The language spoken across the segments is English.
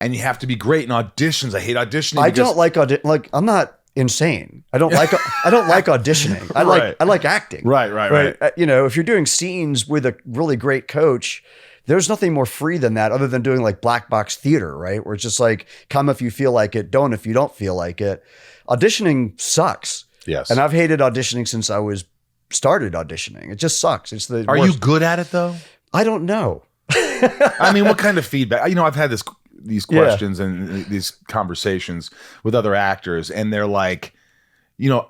and you have to be great in auditions. I hate auditioning. I don't like I'm not insane. I don't like auditioning. I like acting. Right. You know, if you're doing scenes with a really great coach, there's nothing more free than that other than doing like black box theater, right? Where it's just like, come if you feel like it, don't if you don't feel like it. Auditioning sucks. Yes. And I've hated auditioning since I started auditioning. It just sucks. It's the Are worst. you good at it though? I don't know. I mean, what kind of feedback? You know, I've had these questions and these conversations with other actors, and they're like, you know,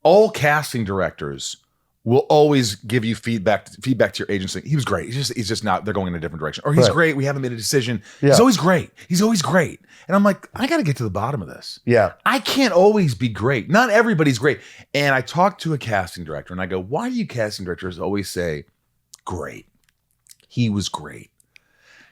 all casting directors will always give you feedback to your agency. He was great. He's just not, they're going in a different direction. Or he's great. We haven't made a decision. Yeah. He's always great. He's always great. And I'm like, I got to get to the bottom of this. Yeah. I can't always be great. Not everybody's great. And I talked to a casting director and I go, why do you casting directors always say, great? He was great.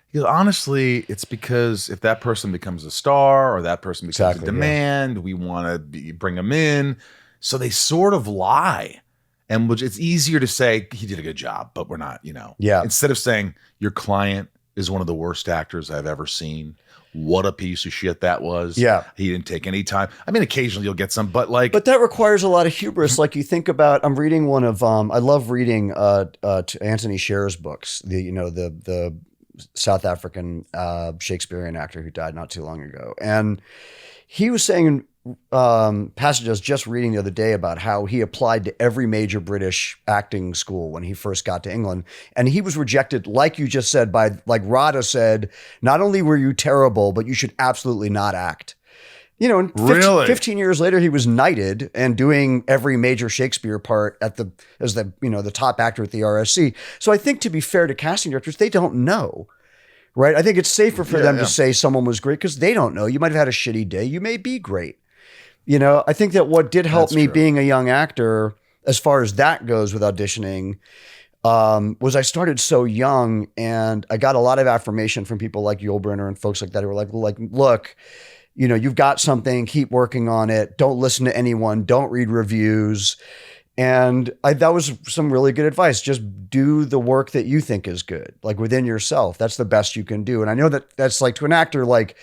He goes, honestly, it's because if that person becomes a star or that person becomes in demand, we want to bring them in. So they sort of lie. And it's easier to say he did a good job, but we're not, you know. Yeah. Instead of saying your client is one of the worst actors I've ever seen. What a piece of shit that was. Yeah. He didn't take any time. I mean, occasionally you'll get some, but that requires a lot of hubris. Like you think about, I'm reading one of, I love reading Anthony Sher's books, the South African Shakespearean actor who died not too long ago. And he was saying passage I was just reading the other day about how he applied to every major British acting school when he first got to England. And he was rejected, like you just said, by like Rada said, not only were you terrible, but you should absolutely not act. You know, and 15 years later, he was knighted and doing every major Shakespeare part as the top actor at the RSC. So I think, to be fair to casting directors, they don't know. Right. I think it's safer for them to say someone was great because they don't know. You might have had a shitty day. You may be great. You know, I think that what did help me being a young actor, as far as that goes with auditioning, was I started so young and I got a lot of affirmation from people like Yulbrunner and folks like that who were like, look, you know, you've got something, keep working on it. Don't listen to anyone. Don't read reviews. And that was some really good advice. Just do the work that you think is good, like within yourself. That's the best you can do. And I know that's like, to an actor, like,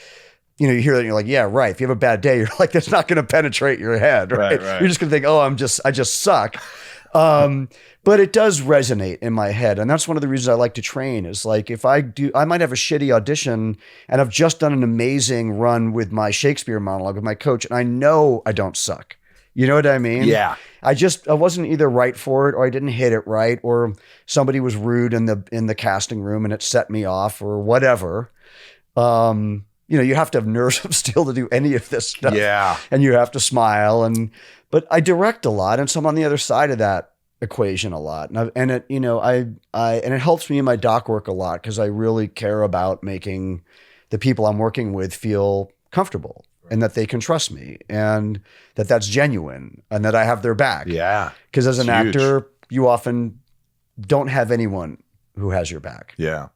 you know, you hear that and you're like, yeah, right. If you have a bad day, you're like, that's not going to penetrate your head, right? You're just going to think, oh, I just suck. But it does resonate in my head. And that's one of the reasons I like to train is like, if I might have a shitty audition and I've just done an amazing run with my Shakespeare monologue with my coach. And I know I don't suck. You know what I mean? Yeah. I wasn't either right for it or I didn't hit it right, or somebody was rude in the casting room and it set me off or whatever. You know, you have to have nerves of steel to do any of this stuff. Yeah. And you have to smile. But I direct a lot. And so I'm on the other side of that equation a lot. And it helps me in my doc work a lot because I really care about making the people I'm working with feel comfortable and that they can trust me and that's genuine and that I have their back. Yeah. Because as an actor, you often don't have anyone who has your back. Yeah.